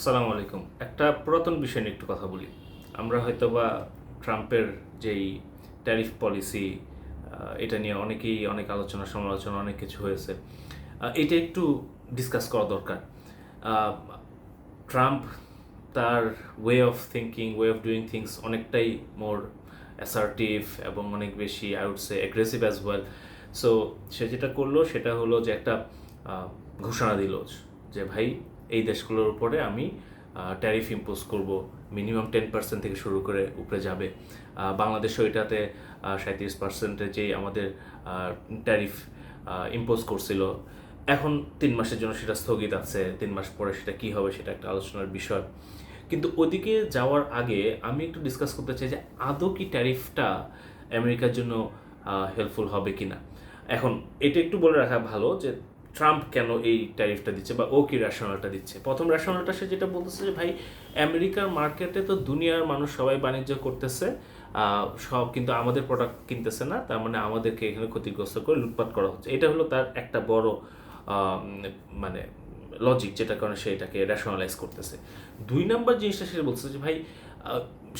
আসসালামু আলাইকুম। একটা পুরাতন বিষয় নিয়ে একটু কথা বলি। আমরা হয়তোবা ট্রাম্পের যেই ট্যারিফ পলিসি এটা নিয়ে অনেকেই অনেক আলোচনা সমালোচনা অনেক কিছু হয়েছে। এটা একটু ডিসকাস করা দরকার। আ ট্রাম্প তার ওয়ে অফ ডুইং থিংস অনেকটাই মোর অ্যাসার্টিভ এবং অনেক বেশি I would say aggressive as well. So সে যেটা করলো সেটা হলো যে একটা ঘোষণা দিল যে ভাই এই দেশগুলোর উপরে আমি ট্যারিফ ইম্পোজ করব, মিনিমাম 10% থেকে শুরু করে উপরে যাবে। বাংলাদেশও এটাতে 37% যেই আমাদের ট্যারিফ ইম্পোজ করছিল, এখন 3 মাসের জন্য সেটা স্থগিত আছে। 3 মাস পরে সেটা কী হবে সেটা একটা আলোচনার বিষয়। কিন্তু ওদিকে যাওয়ার আগে আমি একটু ডিসকাস করতে চাই যে আদৌ কি ট্যারিফটা আমেরিকার জন্য হেল্পফুল হবে কি না। এখন এটা একটু বলে রাখা ভালো যে ট্রাম্প কেন এই ট্যারিফটা দিচ্ছে বা ও কি রেশনালটা দিচ্ছে। প্রথম রেশনালটা সে যেটা বলতেছে যে ভাই আমেরিকার মার্কেটে তো দুনিয়ার মানুষ সবাই বাণিজ্য করতেছে, সব কিন্তু আমাদের প্রোডাক্ট কিনতেছে না, তার মানে আমাদেরকে এখানে ক্ষতিগ্রস্ত করে লুটপাট করা হচ্ছে। এটা হলো তার একটা বড় মানে লজিক, যেটার কারণে সে এটাকে রেশনালাইজ করতেছে। 2 নম্বর জিনিসটা সে বলছে যে ভাই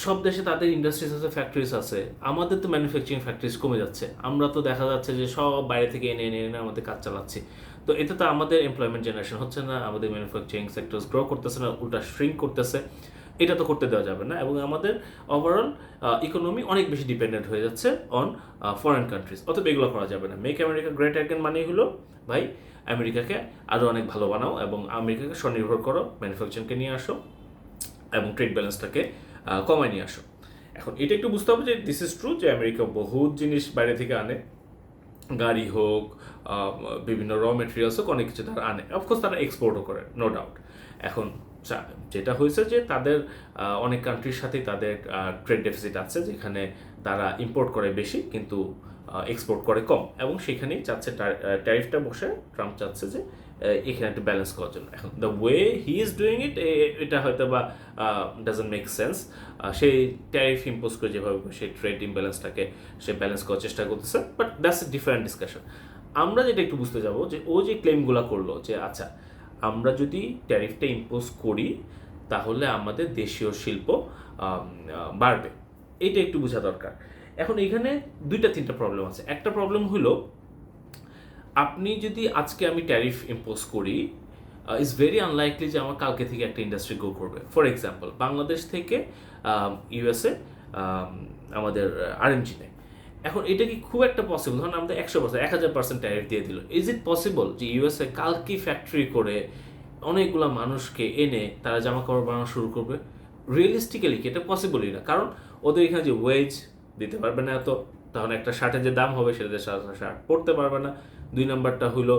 সব দেশে তাদের ইন্ডাস্ট্রিজ আছে, ফ্যাক্টরিজ আছে, আমাদের তো ম্যানুফ্যাকচারিং ফ্যাক্টরিজ কমে যাচ্ছে, আমরা তো দেখা যাচ্ছে যে সব বাইরে থেকে এনে এনে এনে আমাদের কাজ চালাচ্ছি। তো এতে তো আমাদের এমপ্লয়মেন্ট জেনারেশন হচ্ছে না, আমাদের ম্যানুফ্যাকচারিং সেক্টরস গ্রো করতেছে না, উল্টা শ্রিঙ্ক করতেছে। এটা তো করতে দেওয়া যাবে না, এবং আমাদের ওভারঅল ইকোনমি অনেক বেশি ডিপেন্ডেন্ট হয়ে যাচ্ছে অন ফরেন কান্ট্রিজ। অতএব এগুলো করা যাবে না। মেক আমেরিকা গ্রেট অ্যাগেন মানেই হলো ভাই আমেরিকাকে আরও অনেক ভালো বানাও এবং আমেরিকাকে স্বনির্ভর করো, ম্যানুফ্যাকচারিংকে নিয়ে আসো এবং ট্রেড ব্যালেন্সটাকে কমায় নিয়ে আসো। এখন এটা একটু বুঝতে হবে যে দিস ইজ ট্রু যে আমেরিকা বহুত জিনিস বাইরে থেকে আনে, গাড়ি হোক, বিভিন্ন র মেটেরিয়ালস হোক, অনেক কিছু তারা আনে। অফকোর্স তারা এক্সপোর্টও করে, নো ডাউট। এখন যেটা হয়েছে যে তাদের অনেক কান্ট্রির সাথেই তাদের ট্রেড ডেফিসিট আছে, যেখানে তারা ইম্পোর্ট করে বেশি কিন্তু এক্সপোর্ট করে কম, এবং সেখানেই চাচ্ছে ট্যারিফটা বসে ট্রাম্প চাচ্ছে যে এখানে একটা ব্যালেন্স করার জন্য। এখন the way he is doing it, এটা হয়তো বা ডাজন্ট মেক সেন্স। সেই ট্যারিফ ইম্পোজ করে যেভাবে সেই ট্রেড ইমব্যালেন্সটাকে সে ব্যালেন্স করার চেষ্টা করতেছে, but that's a different discussion. আমরা যেটা একটু বুঝতে যাবো যে ও যে ক্লেমগুলো করলো যে আচ্ছা আমরা যদি ট্যারিফটা ইম্পোজ করি তাহলে আমাদের দেশীয় শিল্প বাড়বে, এইটা একটু বোঝা দরকার। এখন এখানে 2-3টা প্রবলেম আছে। একটা প্রবলেম হলো আপনি যদি আজকে আমি ট্যারিফ ইম্পোজ করি, ইটস ভেরি আনলাইকলি যে আমার কালকে থেকে একটা ইন্ডাস্ট্রি গ্রো করবে। ফর এক্সাম্পল বাংলাদেশ থেকে ইউএসএ আমাদের আরএমজি নেয়। এখন এটা কি খুব একটা পসিবল? ধরুন আমাদের 100%, 1000% ট্যারিফ দিয়ে দিল। ইজ ইট পসিবল যে ইউএসএ কালকে ফ্যাক্টরি করে অনেকগুলো মানুষকে এনে তারা জামা কাপড় বানানো শুরু করবে? রিয়েলিস্টিক্যালি কি এটা পসিবলই না। কারণ ওদের এখানে যে ওয়েজ দিতে পারবে না এত, তখন একটা শার্টের যে দাম হবে সেটা শার্ট পরতে পারবে না। 2 নম্বরটা হলো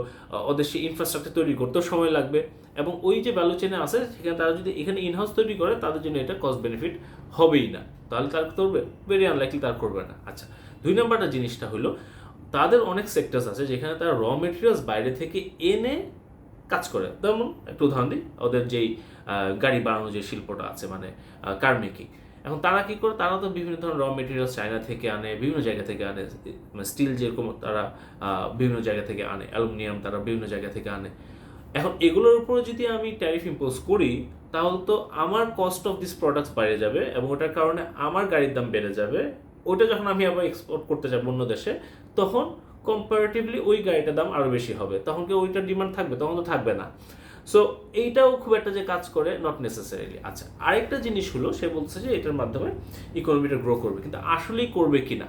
ওদের সেই ইনফ্রাস্ট্রাকচার তৈরি করতেও সময় লাগবে, এবং ওই যে ভ্যালু চেনে আছে সেখানে তারা যদি এখানে ইনহাউস তৈরি করে তাদের জন্য এটা কস্ট বেনিফিট হবেই না। তাহলে তারা করবে? ভেরি আনলাইকলি তারা করবে না। আচ্ছা, 2 নম্বরটা জিনিসটা হলো তাদের অনেক সেক্টরস আছে যেখানে তারা র মেটেরিয়ালস বাইরে থেকে এনে কাজ করে। যেমন একটু উদাহরণ দিই, ওদের যেই গাড়ি বানানোর যে শিল্পটা আছে, মানে কার মেকিং। এখন তারা কী করে? তারা তো বিভিন্ন ধরনের র মেটেরিয়ালস চায়না থেকে আনে, বিভিন্ন জায়গা থেকে আনে। স্টিল যেরকম তারা বিভিন্ন জায়গা থেকে আনে, অ্যালুমিনিয়াম তারা বিভিন্ন জায়গা থেকে আনে। এখন এগুলোর উপরে যদি আমি ট্যারিফ ইম্পোজ করি তাহলে তো আমার কস্ট অফ দিস প্রোডাক্টস বেড়ে যাবে, এবং ওটার কারণে আমার গাড়ির দাম বেড়ে যাবে। ওটা যখন আমি আবার এক্সপোর্ট করতে যাবো অন্য দেশে, তখন কম্পারেটিভলি ওই গাড়িটার দাম আরও বেশি হবে। তখন কি ওইটার ডিমান্ড থাকবে? তখন তো থাকবে না। সো এইটাও খুব একটা যে কাজ করে, নট নেসেসারিলি। আচ্ছা, আরেকটা জিনিস হলো সে বলছে যে এটার মাধ্যমে ইকোনমিটা গ্রো করবে, কিন্তু আসলেই করবে কি না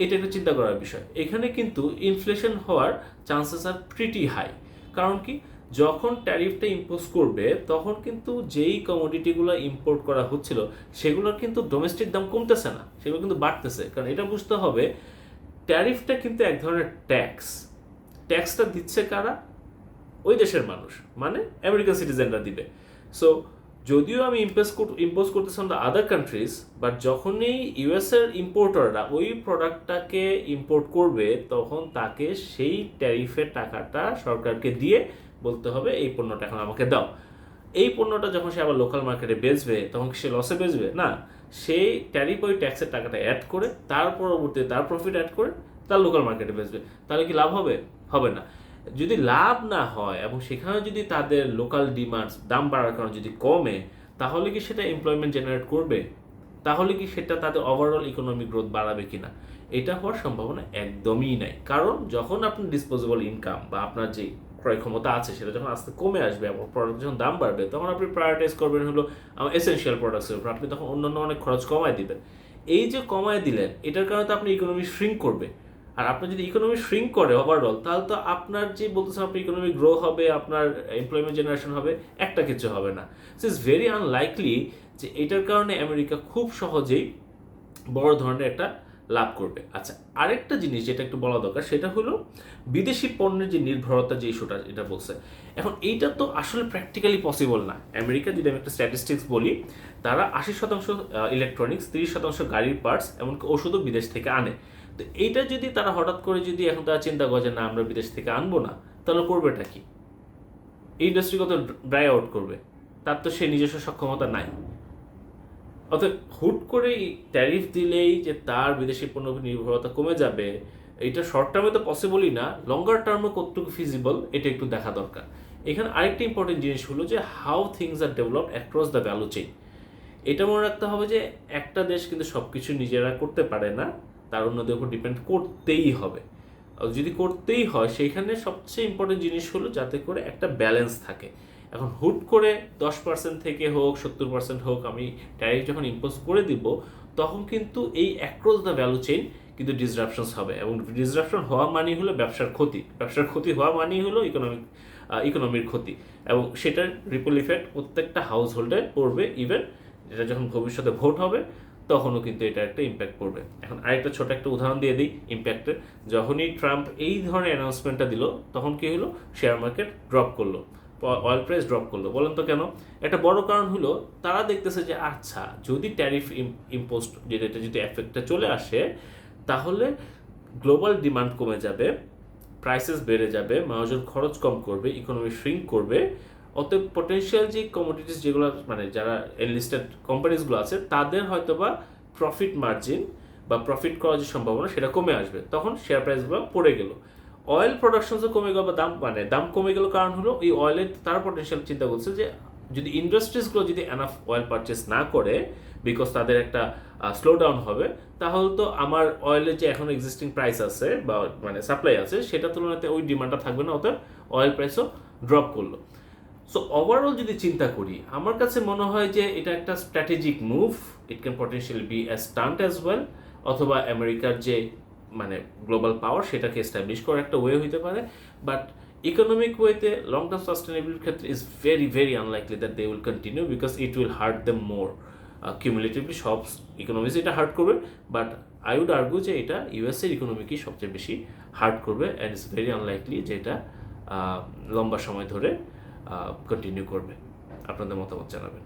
এটা একটা চিন্তা করার বিষয়। এখানে কিন্তু ইনফ্লেশন হওয়ার চান্সেস আর প্রিটি হাই। কারণ কি, যখন ট্যারিফটা ইম্পোজ করবে তখন কিন্তু যেই কমোডিটিগুলো ইম্পোর্ট করা হচ্ছিল সেগুলোর কিন্তু ডোমেস্টিক দাম কমতেছে না, সেগুলো কিন্তু বাড়তেছে। কারণ এটা বুঝতে হবে ট্যারিফটা কিন্তু এক ধরনের ট্যাক্স। ট্যাক্সটা দিচ্ছে কারা? ওই দেশের মানুষ, মানে আমেরিকান সিটিজেনরা দিবে। সো যদিও আমি ইম্পোজ করতেছি on the other countries, but যখনই ইউএসের ইম্পোর্টাররা ওই প্রোডাক্টটাকে ইম্পোর্ট করবে তখন তাকে সেই ট্যারিফের টাকাটা সরকারকে দিয়ে বলতে হবে এই পণ্যটা এখন আমাকে দাও। এই পণ্যটা যখন সে আবার লোকাল মার্কেটে বেচবে তখন সে লসে বেচবে না, সেই ট্যারিফ ওই ট্যাক্সের টাকাটা অ্যাড করে তার পরবর্তীতে তার প্রফিট অ্যাড করে তার লোকাল মার্কেটে বেচবে। তাহলে কি লাভ হবে? হবে না। যদি লাভ না হয় এবং সেখানে যদি তাদের লোকাল ডিমান্ডস দাম বাড়ার কারণে যদি কমে, তাহলে কি সেটা এমপ্লয়মেন্ট জেনারেট করবে? তাহলে কি সেটা তাদের ওভারঅল ইকোনমিক গ্রোথ বাড়াবে কিনা? এটা হওয়ার সম্ভাবনা একদমই নাই। কারণ যখন আপনার ডিসপোজেবল ইনকাম বা আপনার যে ক্রয় ক্ষমতা আছে সেটা যখন আস্তে কমে আসবে এবং প্রোডাক্ট যখন দাম বাড়বে, তখন আপনি প্রায়োরিটাইজ করবেন হলো এসেনশিয়াল প্রোডাক্টসের উপর। আপনি তখন অন্যান্য অনেক খরচ কমায় দিবেন। এই যে কমায় দিলেন, এটার কারণে তো আপনি ইকোনমি শ্রিঙ্ক করবে। আর আপনার যদি ইকোনমি শ্রিঙ্ক করে ওভারঅল, তাহলে তো আপনার যে বলতেছেন আপনি ইকোনমি গ্রো হবে, আপনার এমপ্লয়মেন্ট জেনারেশন হবে, একটা কিছু হবে না। সো ইটস ভেরি আনলাইকলি যে এটার কারণে আমেরিকা খুব সহজেই বড় ধরনের একটা লাভ করবে। আচ্ছা, আরেকটা জিনিস যেটা একটু বলা দরকার, সেটা হলো বিদেশি পণ্যের যে নির্ভরতা, যে ইস্যুটা এটা বলছে। এখন এইটা তো আসলে প্র্যাকটিক্যালি পসিবল না। আমেরিকা যদি আমি একটা স্ট্যাটিস্টিক্স বলি, তারা 80% ইলেকট্রনিক্স, 30% গাড়ির পার্টস, এমনকি ওষুধও বিদেশ থেকে আনে। তো এইটা যদি তারা হঠাৎ করে যদি এখন তারা চিন্তা করে যে না আমরা বিদেশ থেকে আনবো না, তাহলে করবেটা কি? এই ইন্ডাস্ট্রি কত ড্রাই আউট করবে? তার তো সে নিজস্ব সক্ষমতা নাই। অর্থাৎ হুট করেই ট্যারিফ দিলেই যে তার বিদেশি পণ্য নির্ভরতা কমে যাবে, এটা শর্ট টার্মে তো পসিবলই না। লঙ্গার টার্মে কতটুকু ফিজিবল, এটা একটু দেখা দরকার। এখানে আরেকটা ইম্পর্টেন্ট জিনিস হলো যে how things are developed across the value chain. এটা মনে রাখতে হবে যে একটা দেশ কিন্তু সব কিছু নিজেরা করতে পারে না, তার অন্যদের উপর ডিপেন্ড করতেই হবে। আর যদি করতেই হয়, সেইখানে সবচেয়ে ইম্পর্টেন্ট জিনিস হলো যাতে করে একটা ব্যালেন্স থাকে। এখন হুট করে 10% থেকে হোক 70% হোক আমি ট্যারিফ যখন ইম্পোজ করে দিব, তখন কিন্তু এই অ্যাক্রস দ্য ভ্যালু চেইন কিন্তু ডিসরাপশনস হবে, এবং ডিসরাপশন হওয়া মানেই হলো ব্যবসার ক্ষতি, ব্যবসার ক্ষতি হওয়া মানেই হলো ইকোনমির ক্ষতি, এবং সেটার রিপল ইফেক্ট প্রত্যেকটা হাউস হোল্ডে পড়বে। ইভেন এটা যখন ভবিষ্যতে ভোট হবে, তখনও কিন্তু এটা একটা ইম্প্যাক্ট পড়বে। এখন আরেকটা ছোট একটা উদাহরণ দিয়ে দিই ইম্প্যাক্টের। যখনই ট্রাম্প এই ধরনের অ্যানাউন্সমেন্টটা দিল, তখন কি হলো? শেয়ার মার্কেট ড্রপ করলো, অয়েল প্রাইস ড্রপ করলো। বলেন তো কেন? একটা বড় কারণ হলো তারা দেখতেছে যে আচ্ছা, যদি ট্যারিফ ইম্পোস্ট এটা যদি এফেক্টটা চলে আসে, তাহলে গ্লোবাল ডিমান্ড কমে যাবে, প্রাইসেস বেড়ে যাবে, মানুষজন খরচ কম করবে, ইকোনমি শ্রিঙ্ক করবে। অতএব পটেনশিয়াল যে কমোডিটিস যেগুলো মানে যারা এনলিস্টেড কোম্পানিজগুলো আছে, তাদের হয়তোবা প্রফিট মার্জিন বা প্রফিট করার যে সম্ভাবনা সেটা কমে আসবে, তখন শেয়ার প্রাইসগুলো পড়ে গেল। অয়েল প্রোডাকশনসও কমে গেল বা দাম কমে গেল। কারণ হলো এই অয়েলের তার পটেনশিয়াল চিন্তা করছে যে যদি ইন্ডাস্ট্রিজগুলো যদি এনাফ অয়েল পারচেস না করে, বিকজ তাদের একটা স্লো ডাউন হবে, তাহলে তো আমার অয়েলের যে এখন এক্সিস্টিং প্রাইস আছে বা মানে সাপ্লাই আছে, সেটা তুলনাতে ওই ডিমান্ডটা থাকবে না, অতএব অয়েল প্রাইসও ড্রপ করলো। সো ওভারঅল যদি চিন্তা করি, আমার কাছে মনে হয় যে এটা একটা strategic move. It can potentially be as stunt as well, অথবা আমেরিকার যে মানে গ্লোবাল পাওয়ার সেটাকে এস্টাবলিশ করার একটা ওয়ে হইতে পারে। বাট ইকোনমিক ওয়েতে লং টার্ম সাস্টেনেবিলিটির ক্ষেত্রে is very very unlikely that they will continue, because it will hurt them more. Cumulatively সব ইকোনমিজ এটা হার্ট করবে, বাট আই উড আর্গু যে এটা ইউএসএর ইকোনমিকেই সবচেয়ে বেশি হার্ট করবে, অ্যান্ড ইটস ভেরি আনলাইকলি যে এটা লম্বা সময় ধরে কন্টিনিউ করবে। আপনাদের মতামত জানাবেন।